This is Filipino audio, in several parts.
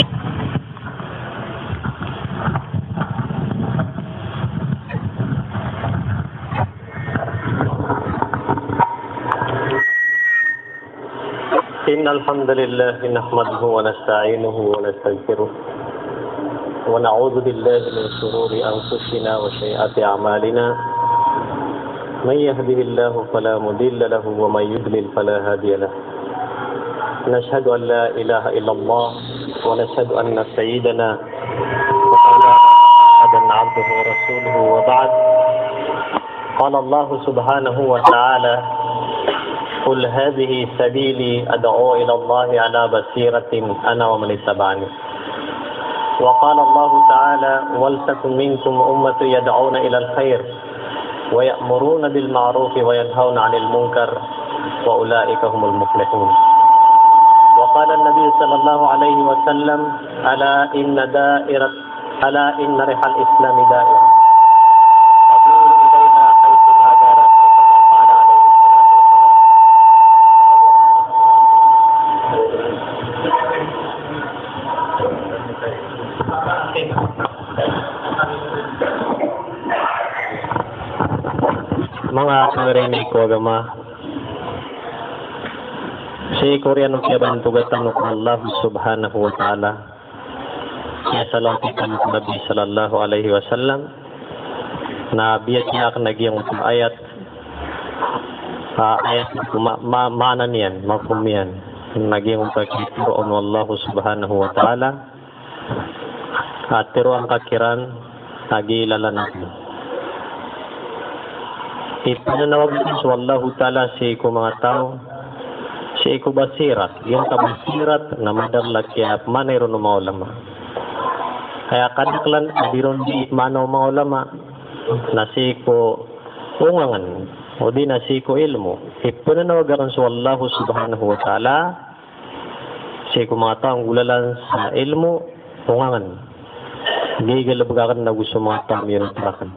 إن الحمد لله نحمده ونستعينه ونستغفره ونعوذ بالله من شرور أنفسنا وسيئات أعمالنا من يهده الله فلا مضل له ومن يضلل فلا هادي له نشهد أن لا إله إلا الله ونشهد أن سيدنا محمدا عبده ورسوله وبعد قال الله سبحانه وتعالى قل هذه سبيلي أدعو إلى الله على بصيرة أنا ومن اتبعني وقال الله تعالى ولتكن منكم أمة يدعون إلى الخير ويأمرون بالمعروف وينهون عن المنكر وأولئك هم المفلحون وقال النبي صلى الله عليه وسلم ألا إن ريح الإسلام دائرة mga karinig ko agama si Korean ng kiabantugatan ng Allah subhanahu wa ta'ala ya salam kita Nabi sallallahu alaihi wasallam na biyat niya ang nagyang ayat mana niyan mafhum yan nagyang pagkituro ng Allah subhanahu wa ta'ala at tiro ang kakiran nagilala natin ipananawag natin sa Allah ta'ala si ko mga tao si ko basirat yung kabasirat na madarlat kaya manayro ng mga ulama kaya kadaklan biron di manaw mga ulama na si ko ungangan o di na si ko ilmo ipananawag natin sa Allah subhanahu wa ta'ala si ko mga tao ang gulalan sa ilmo ungangan gigalabagakan na gusto mga tao yun tarakan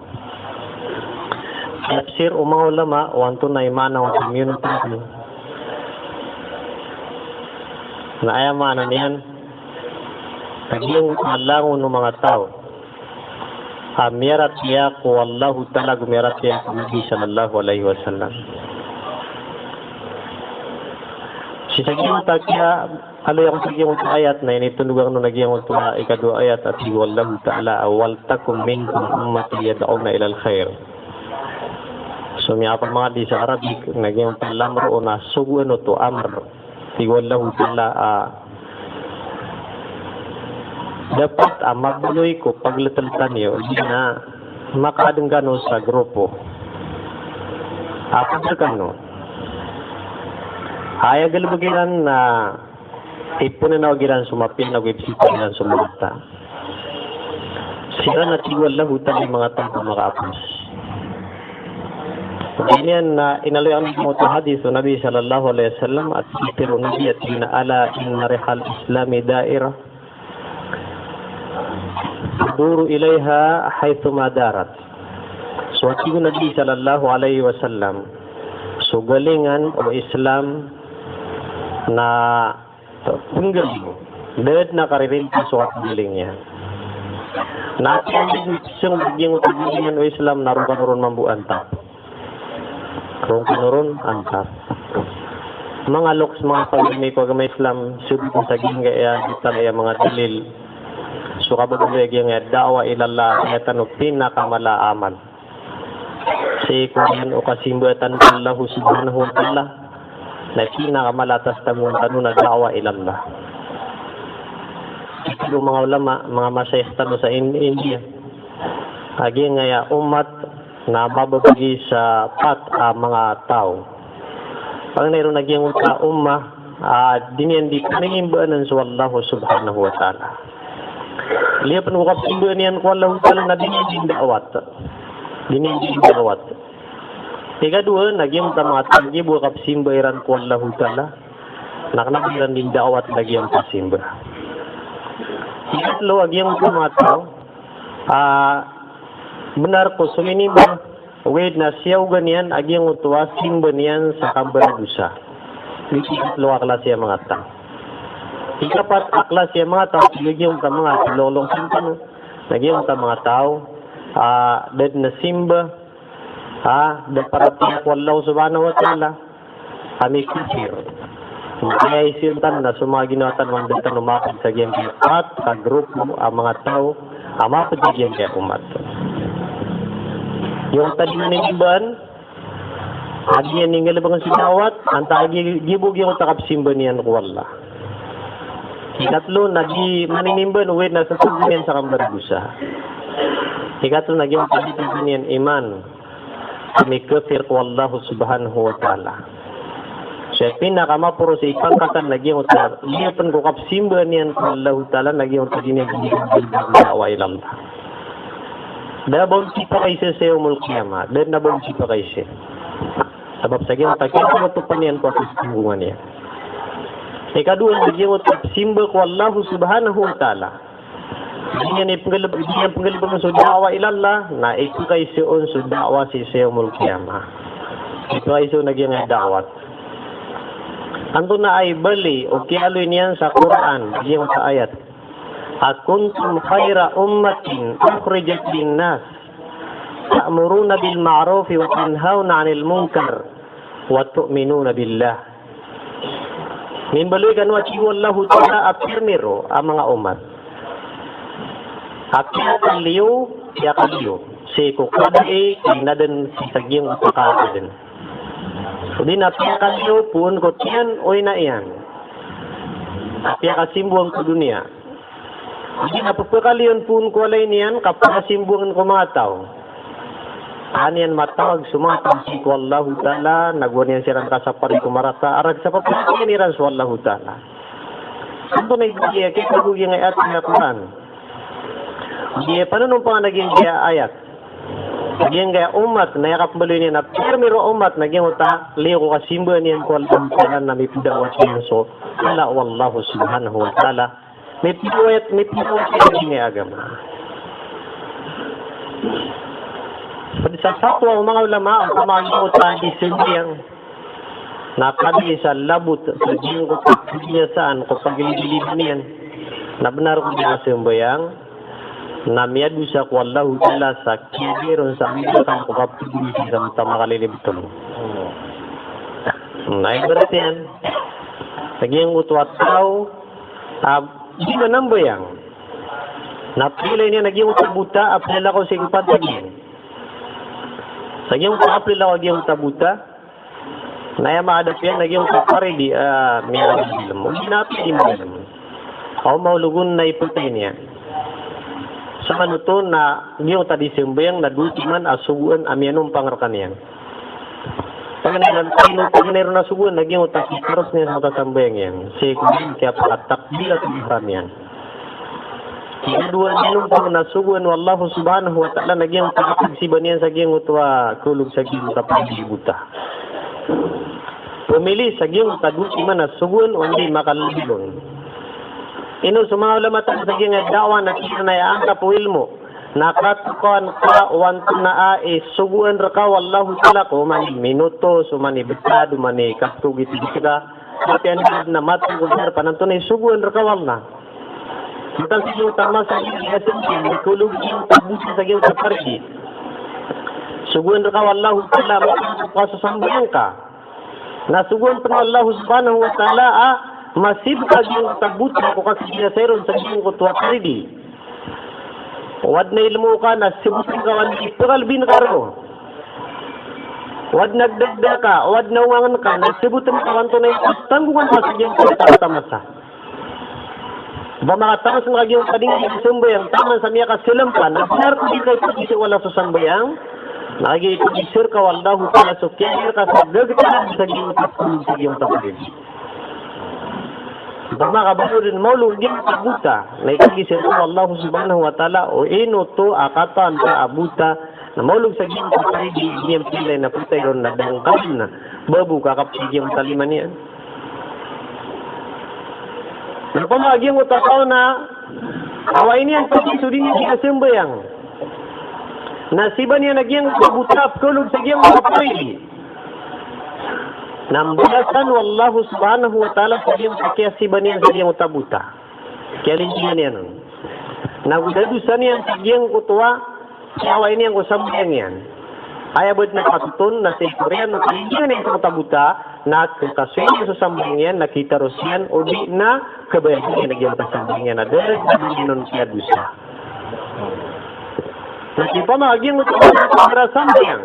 tafsir o mga ulama wanto na imana ang community na ayamanan yan naging alangon ng mga tao amirat siya ko Allahu ta'ala gumirat siya Nabi sallallahu alaihi wasallam sisagin takya alo yung sige mo ayat na initunugang no nagyang mo ikadua ayat at wallahu ta'ala awal takum minkum ummati yad'una ila al-khair so miya pa mga di sa Arabic nagyang palamro o na suguano to amr wallahu ta'ala dapat magbuloy ko paglataltan niyo hindi na makadunggano sa grupo apa kano ay galabagiran na ipunanawagiran sumapil na website na sumulta sira na wallahu ta'ala mga tao makaapos Ganyan na inaloy mo ito hadis o Nabi sallallahu alaihi wasallam at sitiro Nabi at ala inna rihal islami daira duru ilayha haythu madarat so at yung Nabi sallallahu alaihi wasallam so galingan o Islam na punggaling dahil na karirinti so at galing niya natin siyang bigyan galingan o Islam naroon ka naroon mambuan ta kung kinurun, antar. Mga loks, mga pag-may pag-may Islam, sulit sa saging kaya kita kaya mga dalil. So kabagay nga dawa ilallah, kaya tanong pinakamalaaman. Si Quran o kasimbuatan Allah subhanahu wa ta'ala, na pinakamalatas tamang tanong na dawa ilallah. Ito mga ulama, mga masyayistano sa India. Agi nga umat, na mababagi sa mga tao. Pag mayroon naging ummah, diniyan di paningimbanan sa Allah subhanahu wa ta'ala. Liya panukap imbanan yan ko Allah ta'ala na diniyan din daawat. Diniyan din daawat. Ikadua, naging mga tagi buwakap simbayran ko Allah ta'ala. Nakanabilan din daawat naging pasimba. Ikatlo, aging mga tao, benar ko suminiba wait na siyaw ganyan agyang utuwa simba niyan sa kabaradusa. Ikitlo akla siya mga tao. Ikapat, aklas yung mga tao, nagyong ka mga lolong simpan, nagyong ka mga tao, dad na simba, dad para tiyak wallahu subhanahu wa ta'ala, kami kusir. Kaya isintan na sumaginatan mang datan umapit sa giyang kipat, sa grupo, ang mga tao, amapit sa giyang kaya umat. Yung tadi na niliban, agi yan yung galabang sinawat, ang tagi gibog yung takapsimba niyan ko wala. Ikatlo, nagi maninimban, uwi na sa sugunyan sa kambargusa. Ikatlo, naging pagkitin niyan iman, kami kafir ko wallahu subhanahu wa ta'ala. Siya pinakamapuro sa ipangkatan naging utar. Liyapan ko kapsimba niyan sa Allah Ta'ala naging utar din yung dawa ilallah. Dabon sipa kayo sa umul kiyama. Dan nabon sipa kayo siya. Sabab sa giyong takit ko matupan niyan po sa simbungan niya. Ikadua naging utar simba ko Allah Subhanahu Wa Ta'ala. Hindi niya panggalibang sa dawa ilallah na ito kayo siya sa dawa sa umul kiyama. Ito kayo siya naging dawat. Anto na ay bali o kialoy niyan sa Quran, yung sa ayat. Akuntum khaira ummatin ukhrijat linnas ta'muruna bil ma'ruf wa tanhauna 'anil munkar wa tu'minuna billah. Mimbaloy kanwa tiyo Allah ta'ala at pirmiro ang mga umat. At kaliyo, ya kaliyo. Si kukadai, inadan si sagyong kakakadan. Hindi na piyakaliyo pun ko tiyan o na iyan. Piyakasimbuang ko dunia. Hindi na papakaliyon pun ko alay niyan kapakasimbuang ko mga tao. Aniyan matawag sumatang si ko Allah Ta'ala. Nagwan niyan sirang kasapari kumarasa. Arag sa papakaliyan niran sa Allah Ta'ala. Santo na ibigay. Kaya kagugi ng ayat na Quran. Hindi paano nung pa naging kaya ayat? Naging kaya umat na yakap baloy niya na permiro umat naging uta liyo ko kasimba niyan ko alam na may pidawat niya so ala wallahu subhanahu wa ta'ala may pidawat niya agama. Sa satwa ang mga ulama ang pamangin uta di sindiyang nakadi sa labot sa diyong ko niya saan ko pagilid niyan na benar ko niya simbayang na miyadu sa ko Allah Ta'ala sa kibiron sa amigatan ko kapigil sa makalilibton. Naibarat yan. Naging utwat tao, di ba nang bayang? Napilay niya naging utabuta, apila ko sa ipad saging. Saging ko apila ko naging utabuta, naya maadap yan, naging utapari di miyadu bilam. Hindi natin di bilam. Ako maulugun na iputay niya. Sa manuto na niyo tadi sembayang na dutiman asuguan amyanong pangarkan yan. Pag-nero na suguan, naging utaki terus niya sa sambayang yan. Si kudin kaya pakatakbil at ihram yan. Kedua minum pang nasuguan wallahu subhanahu wa ta'ala naging pagkagsiban yan sa giyang utwa kulog sa giyang kapagibuta. Pumili sa giyang tadutiman nasuguan o hindi makalilon. Ino sa mga ulama sa giyang dawa na kinayaan ka po ilmo. Nakatukan ka wanto na suguan raka wallahu ta'ala ko mani minuto sumani betado mani kaktugit ka. Pati ang na matugod panantunay suguan raka walna. Bukan siyo tama sa giyang asin kulog yung tabusi sa giyang kapargi. Suguan raka wallahu ta'ala makasupa sa sambayang ka. Nasuguan pa na Allah subhanahu wa ta'ala masib ka yung tabut ko kasi sinaseron sa yung kutwa karidi. Wad na ilmo ka na sibutin ka wani ipakalbin ka ro. Wad nagdagda ka, wad na uwangan ka, na sibutin ka wanto na yung tanggungan ka sa yung katatamasa. Ba mga tamas mga yung kading sambayang taman sa miya ka silam ka, nabinar ko di kayo pag-isip wala sa sambayang, nakikisir ka wallahu ta'ala so kaya ka sa gagawin sa yung taparidi. Bama kabalo din maulog din abuta na ikigisir ko Allah subhanahu wa ta'ala o ino to akatan ka abuta na maulog sa giyang kaparigi niyang pilay na putay ron na dangkab na babu kakapsig yung taliman niyan. Napamagyang utakaw na awain niyan pag-isudin niya kasimbayang nasiba niya nagyang kabutap kulog sa giyang kaparigi. Nambasan wallahu subhanahu wa ta'ala sa iyong pakiasiban niya sa iyong utabuta. Kaya lintihan niya nun. Nagudadusan niya sa iyong kutuwa, siaway niya kung sambayang yan. Ayabot na patutun na sa Korean, no kalintihan niya sa utabuta, na kasuyin niya sa sambayang yan, nakita ros yan, o di na kabayan niya nagyan sa sambayang yan, na dahil nun siya dusa. Nakipa magiging utabuta para sambayang.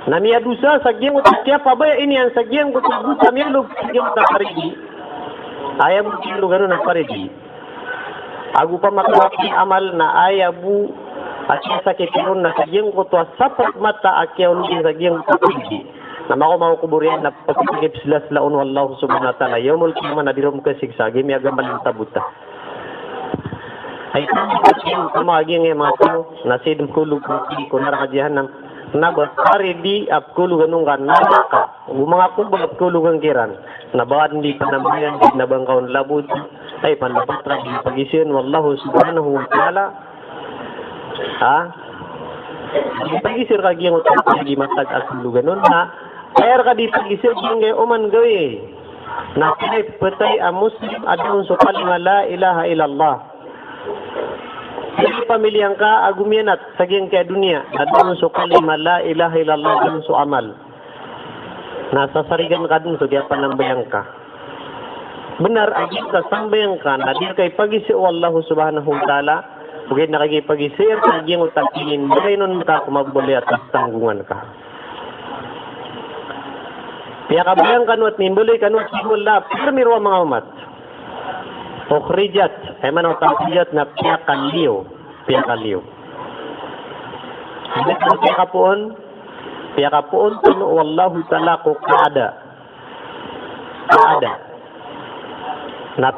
Namiya dusa sagyang utakya pabaya ini ang sagyang utabuta miyalog sagyang utaparigi. Ayaw mo kilo gano'n ang parigi. Agu pa makawaki amal na ayabu at siya sa kipiron na sagyang utwa sapat mata akyaw lugin sagyang utaparigi. Na makumakuburian na pagkikip sila laon wallahu subhanahu wa ta'ala. Yomul kima na dirom kasigsa gimiyaga maling tabuta. Ay kung kumaging mga tao nasidm kulog ko narakadyahan ng nabasari di apkulu ganung kan nabaka mga kumbang apkulu gang kiran nabawad di panambayan di nabangkaon labut ay panapatra di pagisin wallahu subhanahu wa ta'ala di pagisir kagi yang utak di matag apkulu ganun kaya ka di pagisir yung gaya uman gawi na pinay patay ang muslim adun sukal nga la ilaha illallah. Hindi pamilyang ka, agumianat, saging kaya dunia, nadun so kalima, la ilaha illallah, dun so amal. Nasa sarigan ka dun so kaya panambayang ka. Benar, agit ka sambayang ka, nadir kay pagisi o Allah subhanahu wa ta'ala, bugay nakikipagisir, saging utakinin, bagay nun ka kumabuli at tanggungan ka. Kaya kabayang kanwat, nimbuli kanwat, simula, pirmirwa mga umat. Ukhrijat, ay man ang taksijat na piyakaliw. Hindi ko piyakapoon, tuno wallahu ta'ala ko kaada. Na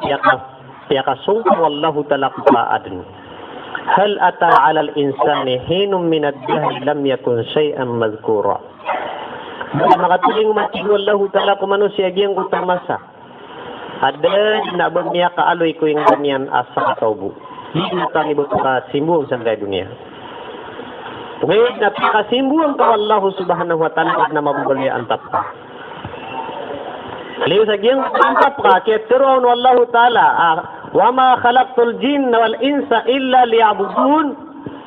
piyakasungkong wallahu ta'ala ko kaadan. Hal ata alal insani hinum minad dahi lam yakun shay'an madhkura. Makatuling matig wallahu ta'ala ko manusia giyang utamasa. Ada na niya kaaloy ko yung ganyan asa katawbo. Hindi kang ibot ka simbuong sa dunia. Ngayon na pakasimbuong ka Allah subhanahu wa ta'ala na mabubali ang tapka. Aliyo sa giyang tangkap ka, kaya tiruan Allah ta'ala, wa ma khalaqtul jinna wal insa illa liya'budun.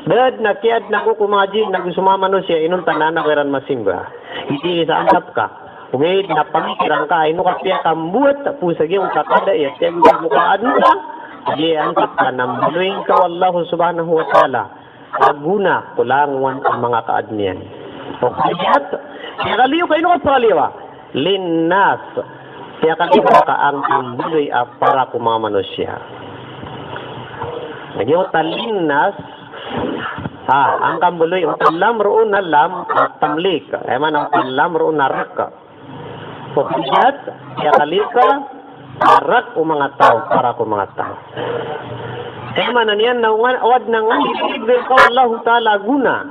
Dad na kiyad na ko kumajin na gusumama no siya, inong tanan na kairan masimba. Hindi sa antap ka. Ngayon na pangkirang ka, ino ka siya kambuat, pusag yung kakada, iya siya yung mukaan ka, di antap ka, nambuloy ka wallahu subhanahu wa ta'ala, aguna, kulangan ang mga kaadniyan. O kayat, siya kaliw ka, ino ka sa kaliwa? Linnas, siya kaliw ka ang kambuloy para kumama siya. Nagyo talinnas, ang kambuloy, ang lamroon na lam, at tamlik, ay man ang lamroon na raka. Pagkikat, kaya kalika, arak o mga tao, para ko mga tao. Kaya man yan, awad na nga, inibigay ka wallahu ta'ala guna.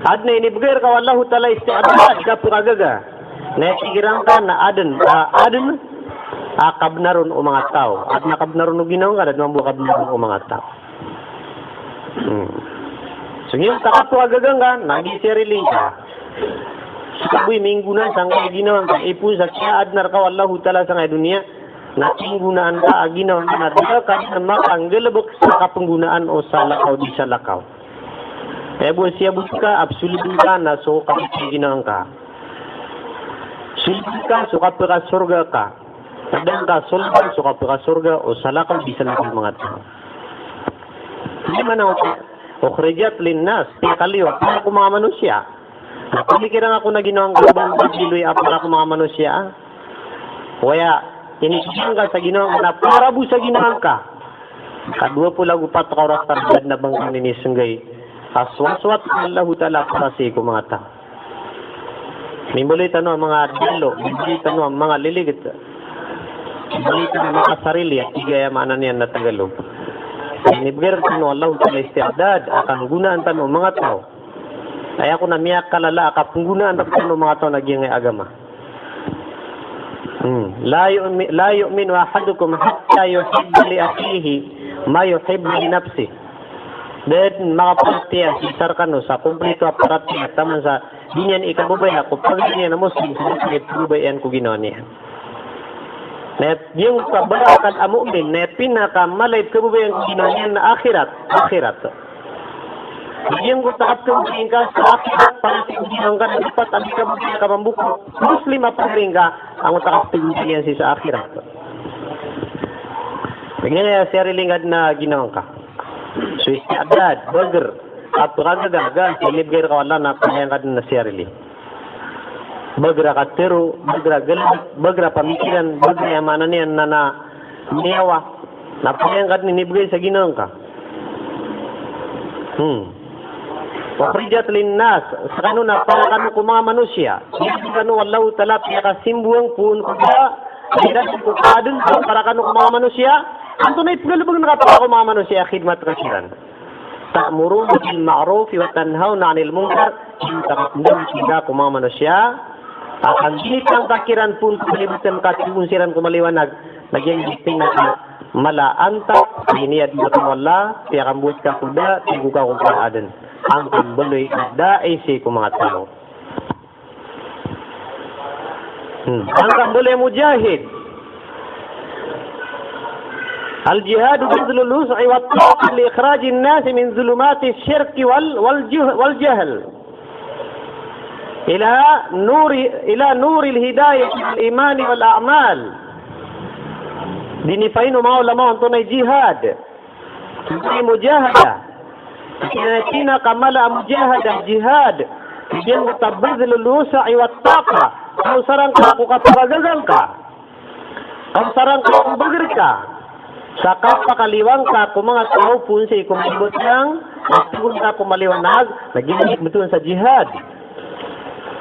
Ad na inibigay ka wallahu ta'ala istiadad, ka pagagaga. Nasigirang ka na adan, kabnaron o mga tao. At nakabnaron o ginawa ka, at mabuha kabnaron o mga tao. So ngayon, takapagagagang ka, nag-isiriling ka. Sabi minggunan sangka ginawan ka ipun sa kiad nar ka wallahu ta'ala sa dunia na penggunaan ka ginawan ka na ka makanggalabok sa kapenggunaan o sa lakaw di sa lakaw. Kaya buwan siya ka absolutely ka na so kapit ginawan ka. Sulid ka so kapit ka surga ka. Tadang ka sulban so kapit ka surga o sa lakaw di sa lakaw mga tao. Hindi man ako ukhrijat linnas kaliwa kung mga manusia. Napilikiran ako na ginawang gabang pagdiloy para ko mga manusia. Kaya, inisipin ka sa ginawang na para bu sa ginawang ka. Kadua po lagu pat ka oras targad na bang kaninisungay. Aswaswat Allah ta'ala para sa ko mga ta. Mimulit ang mga dilo, mimulit ang mga liligit. Mimulit ang mga sarili at igayamanan yan na Tagalog. Inibigay rin Allah ta'ala istiadad akan gunaan tanong mga tao. Kaya ako na miyak kalala kapunggunaan na kung mga tao naging agama. La yu'min wa ahadukum hatta yuhibba li akhihi ma yuhibbu li nafsihi. Dan mga partiya, sisar ka no, sa kumplito aparatiya, taman sa dinyan ikabubaya ko, pag niya na Muslim, sa ibubayan ko ginawa niya. Net yung kabarakan amu'min, net pinakamalay kabubayan ko ginawa niya na akhirat. Yung ko takap kabubayan ka sa akhirat, para tingin ka na dapat, ang kabubayan ka mambuko, Muslim aparing ka, ang takap kabubayan siya sa akhirat. Bigyan niya siya na ginawa ka. So, istiadad, burger, at pagkagaga, silibgay ka wala na kanyang ka na siyarili. Burger ka tiro, burger pamikiran, burger yamanan niya na niyawa, na kanyang ka ninibgay sa ginawang ka. Wakrijat linnas, sa kanuna, para kanu ko mga manusya, hindi kanu wallahu talap, yakasimbuang pun ko ba, hindi ko kadun, para kanu ko mga manusya, ang tunay pagkalubag nakapaka ko mga manusia khidmat kasiran. Ta'muruna bil ma'ruf wa tanhauna 'anil munkar. Takapundang sila ko mga manusia. Akan ginitang kakiran pun kalibutan katipunsiran kumaliwanag. Nagyang gisting na malaanta. Iniyad mo ka wala. Tiya kambuot ka kuda. Tigo ka kung paadan. Ang kambuloy daisi ko mga tao. Ang kambuloy mujahid. الجهاد بذل الوسع والطاقة لإخراج الناس من ظلمات الشرك والجهل إلى نور الهداية والإيمان والأعمال. ديني ما علماء أنتم جهاد مجاهدة كنا كمال مجاهدة جهاد يجب بذل الوسع والطاقة أو سرنك أو كتبغزنك أو سرنك أو بغرك Saka pakaliwang ka kung mga tao pun sa ikumibot ng nagtugon ka kumaliwanag, naginanip mo sa jihad.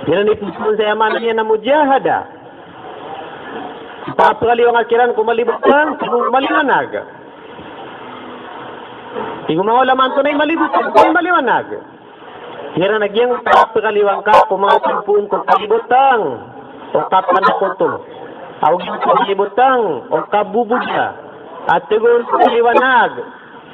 Ginanip mo sa yamanan niya na mujahada. Pakaliwang akiran kumalibot ng kumaliwanag. Hindi mawala man ito na malibot ng kumaliwanag. Kira nagyang pakaliwang ka kung mga tao pun kumalibot ng o kapanakoto. Awag yung kumalibot ng o kabubudya. At tugon kaliwanag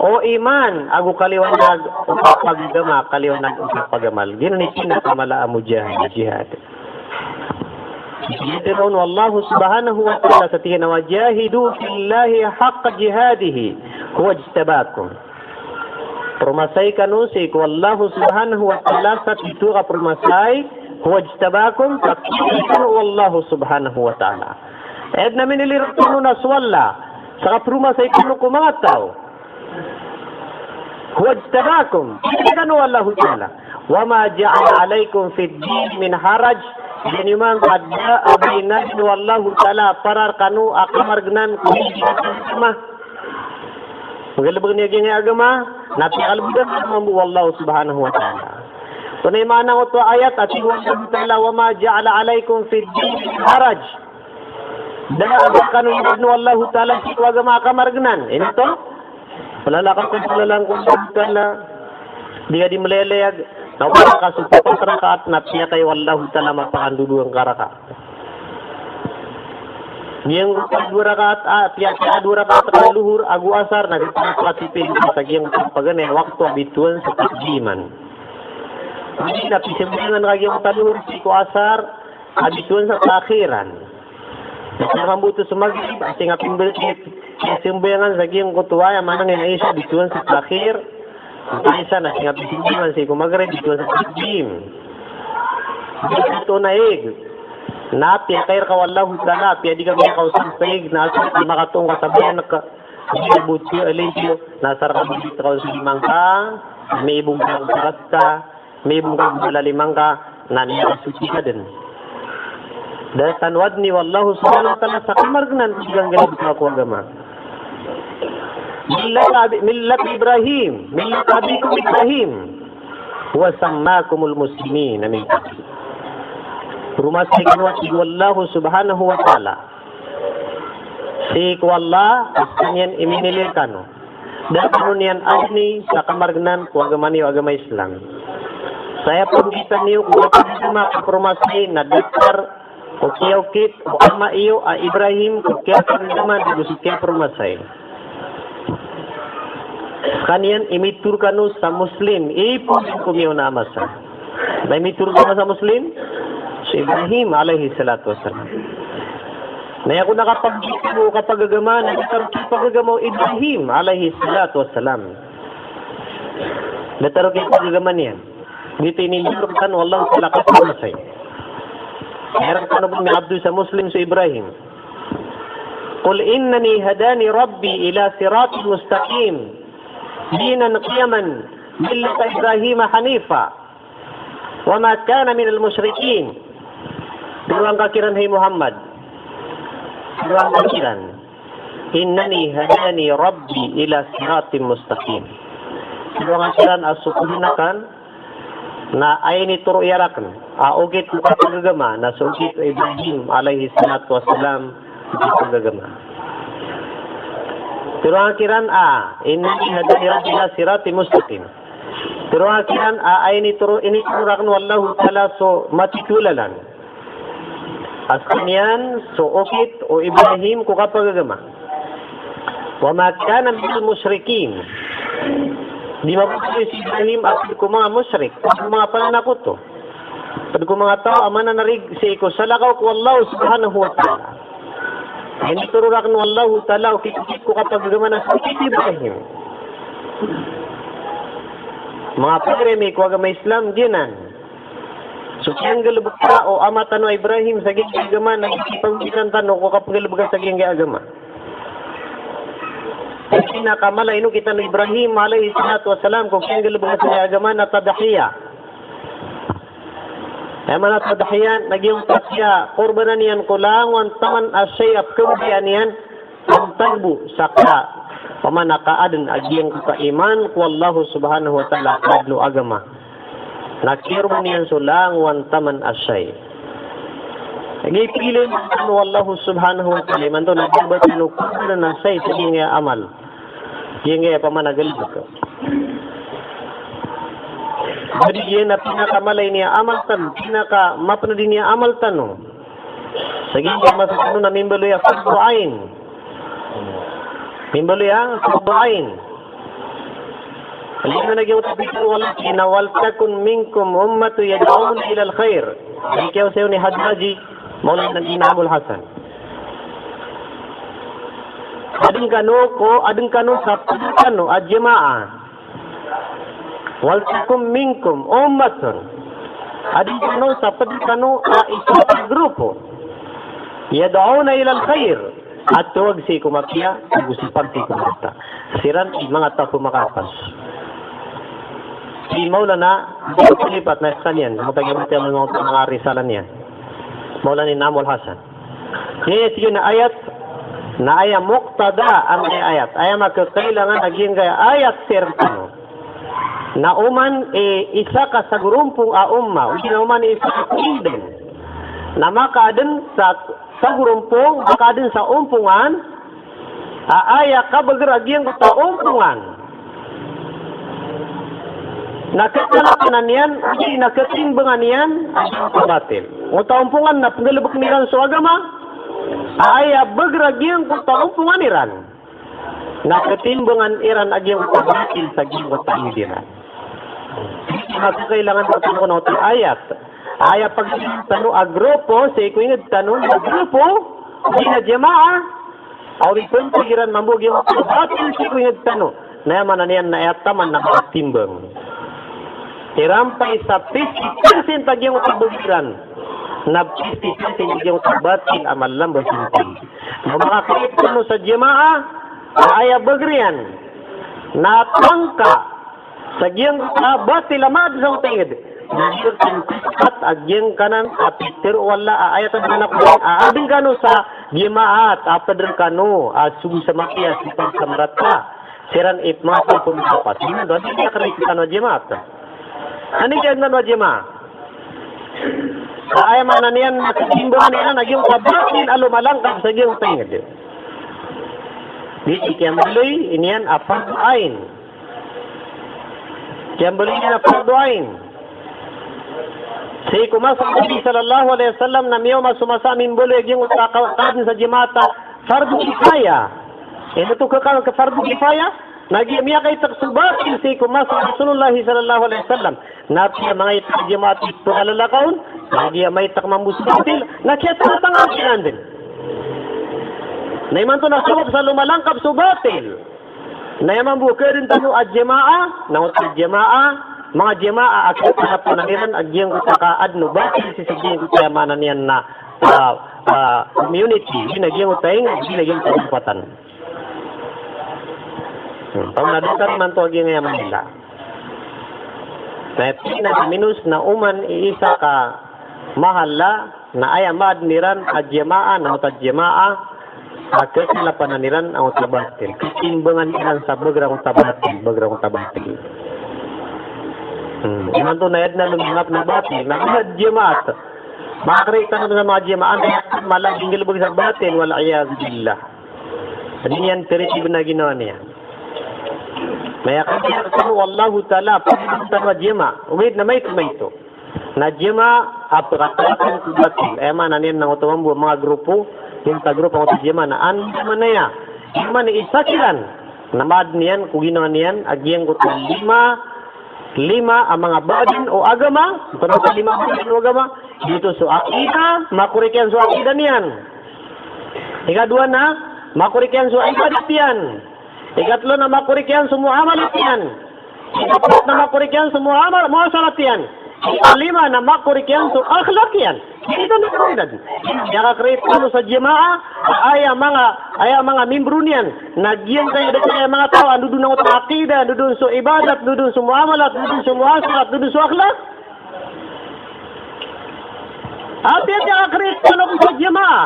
o iman ago kaliwanag o pagagama kaliwanag o pagamal ginanitin na kamala mo jihad yitiron wallahu subhanahu wa ta'ala sa tingin na wajahidu fillahi haqqa jihadihi huwa jtabakum permasai kanusi ko wallahu subhanahu wa ta'ala sa itu ka permasai huwa jtabakum takitun wallahu subhanahu wa ta'ala edna minilirtunu naswalla sa kapruma sa ikuno ko mga tao. Huwajtabakum. Kano Allah ta'ala. Wama ja'ala alaykum fid din min haraj. Yan yung mga kadda abinan ni Allah ta'ala parar kanu akamargnan kuma. Magalabag niya gini agama. Natikalabudan naman mo Allah subhanahu wa ta'ala. Tunay manang ito ayat at iwan ta'ala wama ja'ala alaykum fid din min haraj. Dahil agad kanun ibn Allah ta'ala si huwag makamargnan. Ito? Palalakang kung palalang kung ta'ala. Di ka di malelayag. Nawala ka supapat rakaat na siya kayo Allah ta'ala mapakandudu ang karaka. Niyang dua rakaat tiya dua rakaat ka luhur agu asar nagpapatipin sa giyang pagane waktu abituan sa takjiman. Hindi na pisimbilan kagiyang taluhur si ko asar abituan sa takhiran. Nakakambuto sa mag-ibig, kasi nga pimbelit, simbayangan sa giyong kutuwaya, manang nga isa, bituan sa takhir, isa na, nga pisimbilan sa kumagre, bituan sa takjim. Ito na napi, kair ka wallahu ta'ala, piya di ka mga kausang sa nasa makatong kasabayan, nakabutyo, alintyo, nasa rakabit ka sa limang ka, may ibong kang saras ka, may ibong kang malalimang ka, naniyasuti ka din. Dahil tanwad ni wallahu subhanahu wa ta'ala sa kamargnan sigang ganit mga kuwagama. Millat Ibrahim, millat abikum Ibrahim, huwa sammakumul muslimin na min qabli. Rumasay kanwa si wallahu subhanahu wa ta'ala. Si wallah, kanyan iminilir kano. Dahil kano niyan agni sa kamargnan kuwagama niyo agama Islam. Saya pun kita niyo kuwagama kapromasay na dakar Ukit, ama iyo, Ibrahim, kaya naman, gusto kaya permasay. Kanian imitur kanu sa Muslim. Ipon kumiyo na amasa. Na imitur kanu sa Muslim? Si Ibrahim alaihi salatu wassalam. Na ako nakapag-ito kapag agama, nagkaroon pag-agama Ibrahim alaihi salatu wassalam. Nagkaroon pag-agama niya. Dito ininilog kanu Allah ta'ala kasamasay. Meron kanu po may abdo sa Muslim sa Ibrahim. Qul innani hadani Rabbi ila siratin mustaqim. Dinan qiyaman millata Ibrahim hanifa. Wa ma kana minal musyrikin. Turuan kakiran hay Muhammad. Turuan kakiran. Innani hadani Rabbi ila siratin mustaqim. Turuan kakiran asukunakan na ay ni turo yarakan. Augit ko pagagama na sugit Ibrahim alaihi salatu wassalam pagagama. Turuan kakiran innani hadani Rabbi ila siratin mustaqim. Turuan kakiran ay ni turo ini turakan wallahu ta'ala so matitulalan. As kanyan, so okit o Ibrahim ko kapagagama. Wa ma kana minal musyrikin. Di mabuti si Ibrahim at ko mga musyrik. At mga pananakot to. Pag ko mga tao, amana narig si ko salakaw ko Allah subhanahu wa ta'ala. Hindi tururak no Allah ta'ala o kikikip ko kapagagama na sa Ibrahim. Mga pagre may ko agama Islam, ginan. So, kiyang galubag ka o ama tano Ibrahim sa giyang agama, nagkipagbitan tano ko kapag galubag sa giyang agama. Ang pinakamala ino kita no Ibrahim alayhi salatu wassalam kung kiyang galubag sa giyang agama na tadahiya. Kaya mga tadahiya, nagyong tasya, kurbanan niyan ko lang, wan taman asyay at kawabian niyan, ang tagbo sa ka, pamanakaadan agiyang kaiman ko Allah subhanahu wa ta'ala kadlo agama. Nakirman niyan sulang wan taman asyay. Nagipilin ano Allah subhanahu wa ta'ala. Manto nagbabat inukunan na say sa iyong amal. Iyong pamanagalibag ko. Jadi yan na pinakamalay niya amal tan. Pinakamapanood niya amal tan. Sige yung masasano na mimbaloy ang farduain. Mimbaloy ang farduain. Alina na gawat bitan wala inawal takun minkum ummatu yad'un ila alkhair. Ikaw sayo ni Hadraji Maulana Abul Hasan. Ading kano sa kano ajma'a. Wal takum minkum ummatun. Ading kano sa kano isa grupo. Yad'un ila alkhair. At tuwag si kumakiya, gusipan si kumata. Siran mga tao makapas. Si Maulana, lipat na kanyan. Matagimati ang mga risalan niya. Maulana Abul Hasan. Ngayon yun na ayat muktada ang ayat. Ayat magkakailangan naging kaya ayat sertano. Na uman isa ka sa grumpong umma. Hindi na uman isa ka kulitin. Na makaadan sa grumpong, makaadan sa umpungan, ayat ka bagragyang sa umpungan. Nakakalapanan yan, hindi nakatimbangan yan, ay kabatil. O taumpungan na paggalabak niran sa agama, ay bagragyang kung taumpungan niran. Nakatimbangan iran agyang kabatil sa giyang taimidiran. Kailangan sa tanong na ito ayat. Ayat pag tanong agrupo, sa ikuingad tanong agrupo, hindi na jamaa, o ipon pagiran mambog yung kabatil sa ikuingad tanong. Nayaman na niyan na ayataman na makatimbang. Tirampay sa 50% agyang utabugiran na 50% agyang utabatil amal lang basinti. Makakait ano sa jamaa na aya bagrian na tangka sa agyang utabatil amad sa utangid. Nasir at agyang kanan apitir wala ayat ang anak ko aabing kano sa jamaat apadr kano asugi sa makias sa samrata siran itma sa pumisapas. Hindi doon hindi nakarikitan ng jamaat. Ano yung na jemaah? Sa ayam na niyan, nakimbangan niya, nagyong kabatin, alumalangkap sa iyong tingin. Di kiyambaloy, iniyan, afarduain. Kiyambaloy niya, afarduain. Si kumasa Nabi sallallahu alaihi wasallam na miyo masumasamin buloy yung utakawin sa jemata, fardu kifaya. Ito to kakal ka fardu kifaya? Nagyamiya kay taksubatin si kumasa Rasulullah sallallahu alaihi wasallam. Napiya mga itak jamaat ito kalalakaon. Nagyamay itak mamusbatil. Nakita na tangakinan din. Naiman to nasabab sa lumalangkap subatil. Naiman buka rin tanu ad-jamaa. Nangot ad-jamaa. Mga jamaa akit na pananiran agyang utakaad no batil si siging utayamanan yan na community. Ginagyang utayang, ginagyang talumpatan. Pag nadukar man to agyang yaman nila. Na itinan minus na uman iisa ka mahala na ayamad niran ad-jamaa na utad-jamaa akit na pananiran ang utabatil. Kitimbangan ilan sa bagrang utabatil. Iman to na na lumingap na batil. Nagulad jemaat. Makakarita na sa mga jemaat. Malaging gilubog sa batil. Wala ayaz billah. Hindi yan teritib na ginawa niya. Maya kaya kanu wallahu ta'ala. Pagkakita na jema. Ugid na may ito. Na jema apakatakan sa batil. Ema na niyan ng utumambu mga grupo. Yung grupo ng jema na naman na yan. Jema ni isakiran. Namad niyan. Kung ginawa niyan. Agyang kutang lima ang mga badin o agama, ito sa lima badin o agama, dito sa akida, makurikyan sa akida niyan. Ikadua na, makurikyan sa ibadat yan. Ikatlo na, makurikyan sa muamalat yan. Ikapat na, makurikyan sa muasalat yan. Ikalima na, makurikyan sa akhlak yan. Ito na karidad. Nakakreate mo sa jamaa, ay mga membro niyan. Nagyan kayo dito mga tao, andudun ng akida, andudun sa ibadat, andudun sa muamalat, andudun sa muasalat, andudun sa akhlak. At yan nakakreate mo sa jamaa.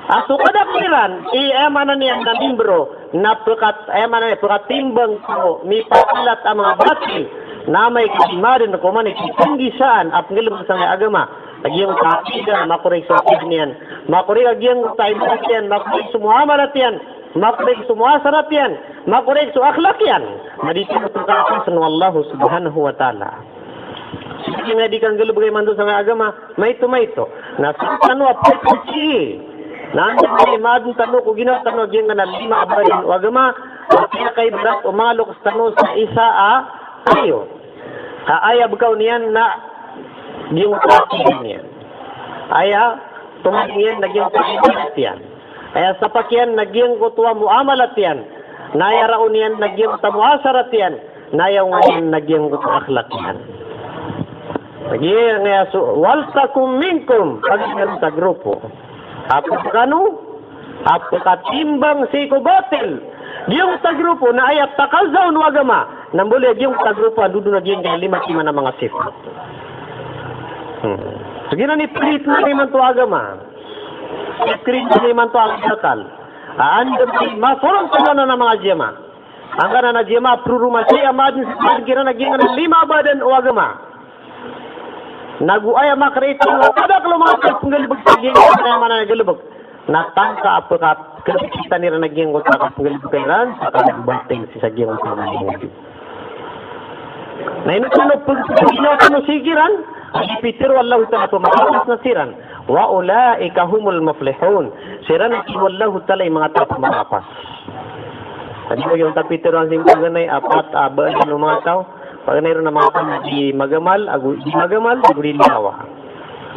Aso kada piran, i-emanan niyan na membro, na pagkatimbang ko, may pakilat ang mga batil, na may kasimarin na kumanik, hindi saan, at ngayon sa mga agama. Agyang kakida, makurik sa akid niyan. Makurik agyang taibat yan. Makurik sa muamalat yan. Makurik sa muasarat yan. Makurik sa akhlak yan. Madito mo tukakasan wallahu subhanahu wa ta'ala. Sige nga di kang galubagay man doon sa mga agama. May ito. Nasa tanong apay Nandang may madong tanong kung ginawa tanong agyang nga na lima abadin o agama. Kaya kay brat o mga lukas tanong sa isa ayo. Kaayab ka niyan na yung kapatid niya. Aya, tumagyan, naging kapatid yan. Aya, sa pakyan, naging kutuwa muamalat yan. Naya raon yan, naging tamuasarat yan. Naya ngayon, naging kutuwa akhlak yan. Naging nga, waltakum minkum, pagkakan sa grupo. Apakatimbang si kubatil. Yung sa grupo na ayat takazaw no agama. Nambuli, yung sa grupo, dudu naging lima-lima na mga sifat. Sige na ni Prit na naman to agama. Prit na naman to agakal. Andam si masurang ko na ng mga jema. Ang kana na jema pruruma siya amadin sa kira naging na lima badan o agama. Naguaya makrito na kada kalumang panggalibag sa geng na man nagalibag. Natangka apakat kita nila naging ko sa panggalibag kan sa kanang si sa geng sa mga. Na inutunog pagkakino sigiran. Peter wallahu ta'ala pumakakas na siran. Wa ulaika humul muflihun. Siran wallahu ta'ala yung mga tao pumakakas. Hindi mo yung Peter ang simpang ganay, apat, abad, ng mga tao. Pag mayroon na mga tao, di magamal, aguli liyawa.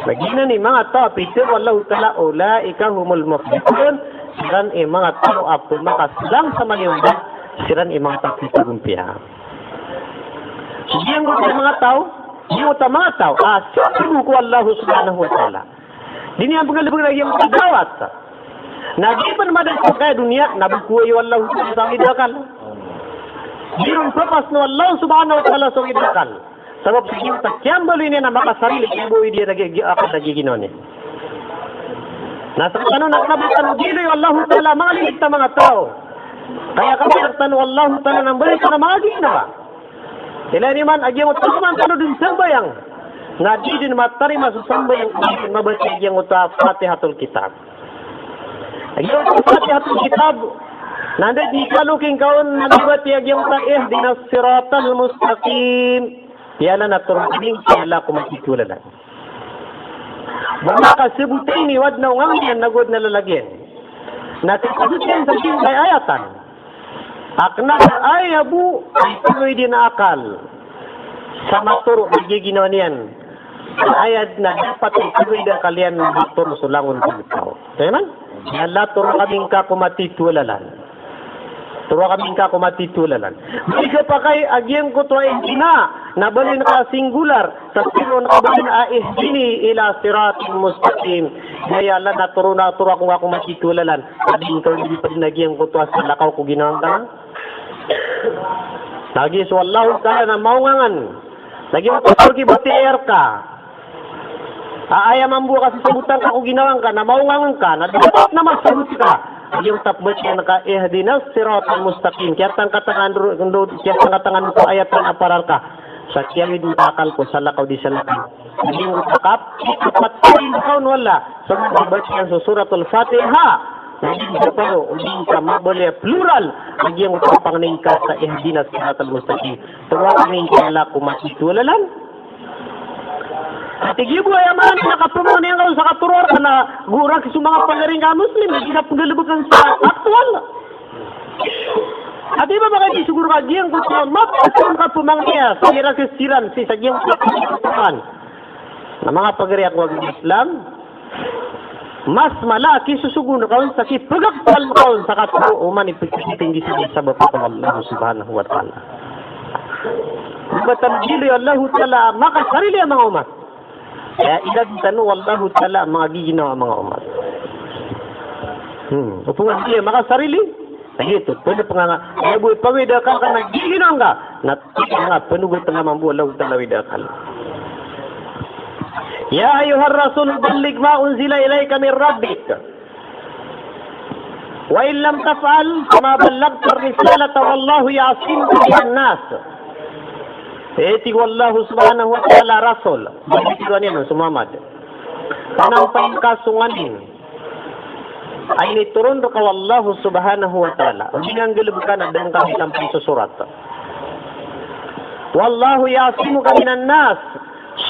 Nagina ni mga tao, Peter wallahu ta'ala, ulaika humul muflihun. Siran yung mga tao, pumakas lang sa maliyong siran yung mga tao, Peter gumpiya. Sige ang mga tao, yung mga tao, sabi ko Allah subhanahu wa ta'ala. Di niya pagkalibag na yung pagdawat. Nagiban madan sa kaya dunia, nabukuhay Allah sa idakal. Dirong papas no Allah subhanahu wa ta'ala sa idakal. Sabab sa yung takyambalo niya na makasarili, ibuwi dia akad nagiginon niya. Nasa tanong na kabutan, dilo yung Allah ta'ala, mga lilit na mga tao. Kaya kami nagtanong Allah ta'ala ng balik na mga ginawa. Sila ni man agyang utama kanu dun sambayang ngadi din matari masuk sambayang mabaca agyang uta Fatihatul Kitab. Agyang Fatihatul Kitab nanda di kaluking kaon nabati agyang uta ihdinas siratal mustaqim. Yana na turning kala kumakitulala. Mga kasibutin ni wad na ngamyan nagod na lalagyan. Natin kasutin sa ayatan. Akna ay abu ay tuloy din akal sa maturo ginawa niyan. Ayat na dapat tuloy din kalian maturo sulangon ko. Kaya man? Allah turo kaming ka kumatitulalan. Turo kaming ka kumatitulalan. Hindi ka pa kay agyan ko to ay ina. Nabalin ka singular. Sa sino nakabalin ihdini ila siratin mustaqim. Kaya Allah naturo ako nga kumatitulalan. Sabihin ko hindi pa din agyan ko to sa lakaw ko ginawang ka. Nagis wallahu ta'ala na maungangan. Lagi mo pagkagi bati air ka. Aaya mambu kasi sabutan ka kung ginawang ka, na maungangan ka, na dapat na masagot ka. Yung tapos ka naka ihdinas siratal mustaqim. Kaya tang katangan ko ayat ng aparal ka. Sa kiyawid ng takal ko sa lakaw di sa lakaw. Yung utakap, patay ka wala. Sa mga ba't yan sa suratul Fatiha. Hindi ka pa ro, hindi ka mabali plural. Hindi yung utapang ka sa ihdinas siratal mustaqim. Tuwakan ka ala kumatitulalan. Tigib ko ay man nakapumon niya sa katuror na gurak sa mga pagaring ka Muslim, hindi na paglalubukan sa aktual. At iba ba kayo siguro ka diyan kung mapasang ka pumang niya sa irasisiran si sa giyang pagkakutukan na mga pagariak wag Islam, mas malaki susugun ka sa kipagaktal ka sa katuro o manipagkitinggi sa bapak Allah subhanahu wa ta'ala. Batabjili Allah ta'ala makasarili ang mga umat. Kaya ilang tanong wallahu ta'ala mga giginawa mga umat. Upungan siya makasarili. Ay ito, pwede pa nga. Kaya buhay pawida ka na giginawa ka. Natika nga, panugot na naman buhay wallahu ta'ala widakal. Ya ayuhar rasul, balig ma unzila ilayka min rabbik. Wa in lam taf'al, ma ballagta risalata wallahu ya'asimuka minan nas. Eti wallahu subhanahu wa ta'ala rasul. Bagi niya sumamad. Tanang pangkasunganin ay niturun ka wallahu subhanahu wa ta'ala. Ang ginanggalab ka na dan kami sampay susurat. Wallahu yasimuka minan nas.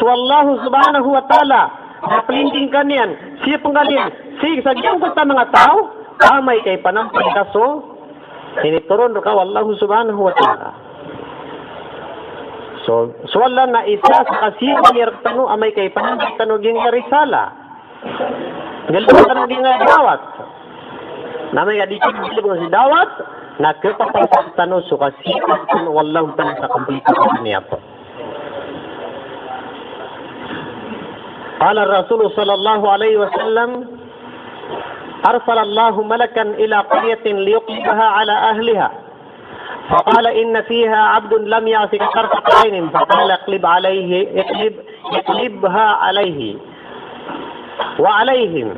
Wallahu subhanahu wa ta'ala. Napalinting ka niyan. Siya panggalin. Sige, sagyang ko sa mga tao. Amay kay panampay kaso. Niturun ka wallahu subhanahu wa ta'ala. So wala na isa sa kasino niya tanu amay kay panangit tanu ging risala. Galbo tanu ging dawat. Namay adikit galbo si dawat na kapapasok tanu so kasino tanu wallahu ta'ala sa kompleto niya po. Qala Rasul sallallahu alaihi wasallam arsala Allah malakan ila qaryatin liyuqlibaha ala ahliha. فقال إن فيها عبد لم يعصك طرفة عين فقال اقلبها عليه وعليهم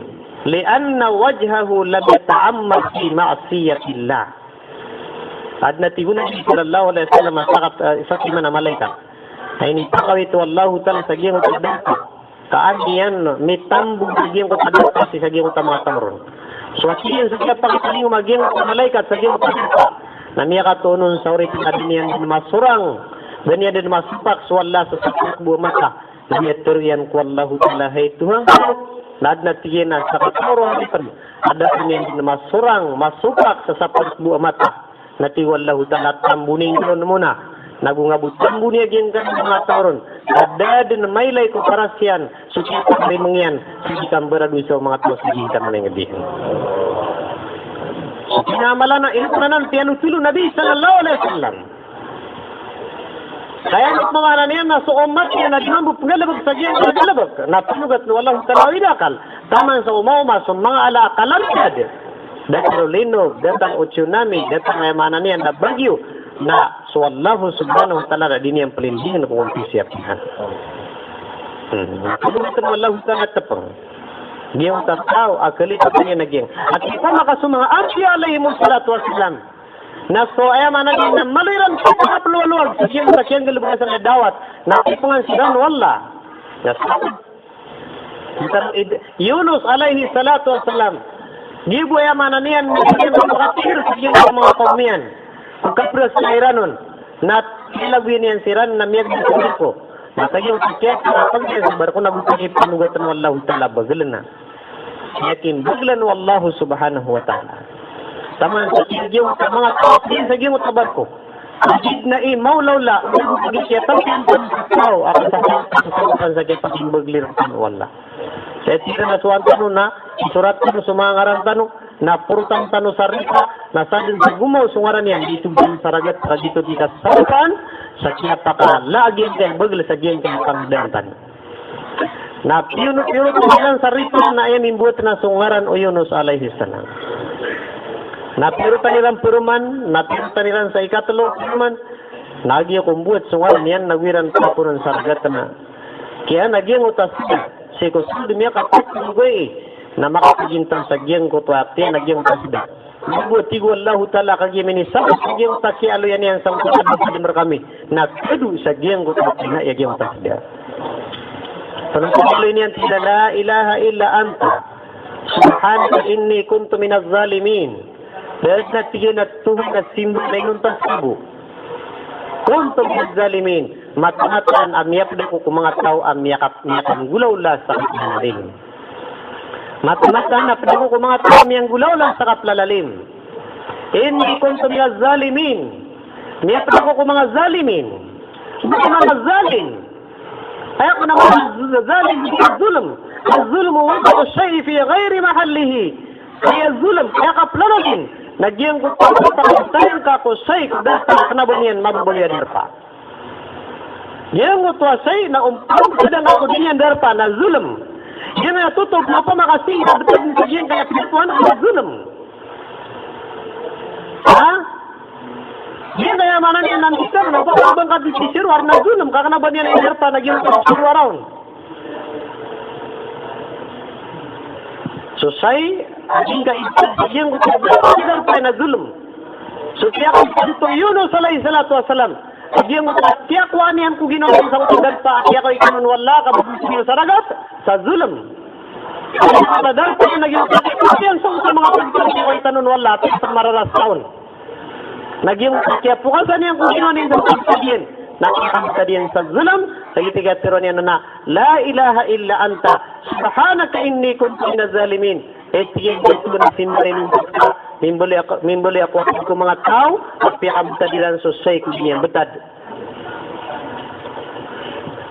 لأن وجهه لم يتعمد في معصية الله. أدنى تقول صلى الله عليه وسلم سقط من ملائكة أين تقويت والله تعالى سجيه وتدعك كأنيان متنبو سجيه وتدعك سجيه وتماتمرون سواتيين سجيه پاكتانيو مجيه وملائكة سجيه وتدعك Namiya katunun sa urit na diniyan din masurang. Daniya din masupak suwala sa sakit buwa mata. Namiya turiyan ko Allahu ta'ala hay Tuhan. Nad na tiyan na sa katuro halipan. Ada diniyan din masurang, masupak sa sakit buwa mata. Nati Wallahu ta'ala tambuning doon muna. Nagungabot tambuniya gyan ka ng mga tauron. Ada din maylay ko para siyan. Suki pa rin mong yan. Sige kang baragwi sa mga tao. Sige kang manangadihin. Pinamala na ilmanan tiyanutulo Nabi sallallahu alaihi wasallam. Kaya nagmamala niya na sa umat niya na dinambog pangalabag sa diyan pangalabag. Napunugat na walang talawidakal. Taman sa umauma sa mga alakalan niya. Datang linog, datang tsunami, datang ayamanan niya na bagyo na so Allah subhanahu wa ta'ala din niyang palindingan kung umpisiyapihan. Napunugat na walang talawidakal. Giyong tataw, akali at niya naging. At ito makasumang Asya alayhimu salatu wassalam. Na so ay managing na maliran sa mga peluwag sa siyang galubasan na dawat na ipungan sidan wala. Yunus alayhi salatu wassalam. Gibu ay mananian na siyang makatir sa siyang mga kaumian. Pagkapras na iranon na ilagwin niyan siran na miyag na ko. Matagyung sikit na pagkaya sa barko na bukakit panugatan wallahu ta'ala bagalan na. Yakin bagalan wallahu subhanahu wa ta'ala. Taman sa tigyo sa mga tao, din sa gimot na barko. Ajid na imaw lawla, pag siya tampin sa tao, ako sa sakit pag-imbaglir ng wala. Sa tira na suwan tanong na, isurat tanong sumangaran tanong, na purutang tanong sa rita, na sadin sa gumaw sungaran yan, dito din sa ragat, sa dito di ka sapan, sa kiyapa ka, lagyan kayo, bagla sa giyan kayo pangdantan. Na piyunot-piyunot lang sa rita na ayan imbuot na sungaran o Yunus alayhi salam. Napirutan nilang puruman, napirutan nilang sa ikatulo puruman, nagyo kung buhat sungaran yan, nagwiran pa po ng sargat na. Kaya nagyang utas siya, si kusuldi niya kapatuloy na makapagintang sa giyang kutwati, nagyang utas siya. Nabuhat tigo Allah ta'ala kagimin isa, nagyang utas siya alo yan yan sa kutwati kami, nagkadu sa giyang kutwati na nagyang utas siya. Panagpatuloy niyan sila, la ilaha illa anta, subhanaka inni kuntu minaz zalimin. Dahil natigyan at tuhon na simbol na inuntas ibu. Kung tumig zalimin, matamatan amiyap na ko kung mga tao amiyakap gulaw la sa kaplalalim. Matamatan na ko kung mga tao amiyang gulaw la sa kaplalalim. Hindi kung tumig zalimin, miyap na ko kung mga zalimin. Bakit mga zalim? Kaya ko naman zalim, zulm. الظلم وضع الشيء في غير محله. Kaya zulm, kaya kaplalalim. Nagyang ko tayo ka ko say dahil na bunyan mabulyan derpa. Yang ko say na umpang kada nga ko dinyan derpa na zulm. Yan na tutok na pa makasing betul sa diyan kaya pinatuan na zulm. Ha? Yan kaya manan yan nang isang na pa abang ka disisir war na zulm kakana ba niyan derpa nagyang ko around. So say hingga yang tidak pernah zulm. Setiap itu Yunus alaihi salatu wasalam. Yang tiap wani yang kuginaw sa utugan pa kaya ko ikanon wala ka busin sa ragat sa zulm. Padahal pa naging yan sa mga pagkakas ko itanon wala sa mararas taon. Naging kaya pukasan yang kuginaw sa pagkakas nakikita din sa zulm, sa itigatiro niya na la ilaha illa anta subhanaka inni kuntu minaz zalimin. Etiyen dito na sinmarin mimbuli ako mga tao at piyakabta dilan sa say ko niya betad.